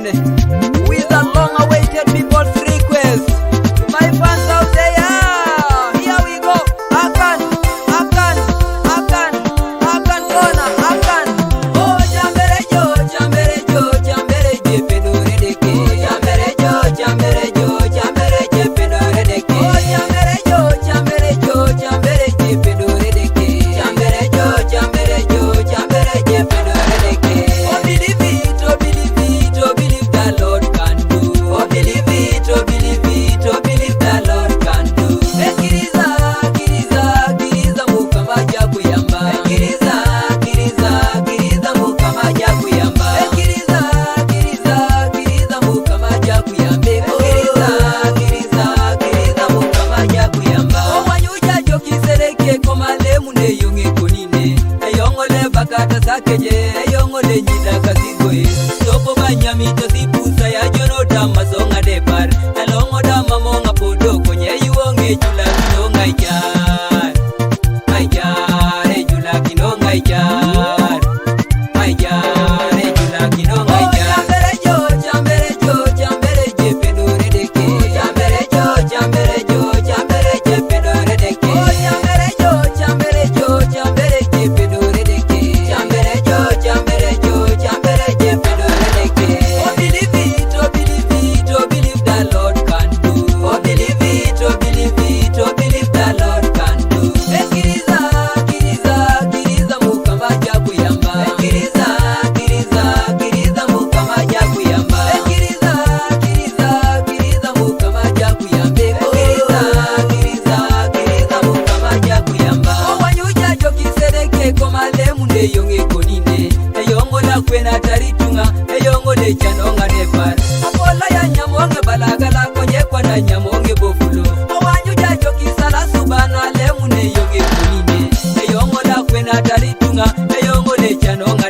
again with a long-awaited people's request. My fans out there, here we go. Akan kona, Akan. Oh, chambere jo, pedore deke. Chambere jo, pedore deke. Oh, chambere jo, pedore deke. Chambere jo, pedore deke. Oh, believe it, the Lord can do. Oh, believe it, the Lord can do. Kiriza mukama jakuyamba. Kiriza mukama jakuyamba. Kiriza mukama jakuyambe. Kiriza mukama jakuyamba. Oh, wanyuja jokisereke komale mune yonge konine. Eyongole bakata sakeje, eyongole nyida kazigoe. Sopo banyami tosipusa ya jono dama songa depar. Alongo dama monga podo konye yuonge jula kinonga ijar. Jula kinonga ijar. Jula kinonga ijar. Chambere je pedore deke. Chambere je pedore deke. Oh, chambere je pedore deke. Chambere je pedore deke. Oh, believe it, the Lord can do. Oh, believe it, the Lord can do. Kiriza mukama jakuyamba. Kiriza mukama jakuyamba. Kiriza mukama jakuyambe. Kiriza mukama jakuyamba. Oh, wanyuja jokisereke komale munde yonge konine. Eyongola kwena taritunga, eyongole chanonga nepar. Apola ya nyamonge balagala konye kwana nyamonge bofulo. Oh, wanyuja jokisala subana le munde yonge konine. Eyongola kwena taritunga, eyongole chanonga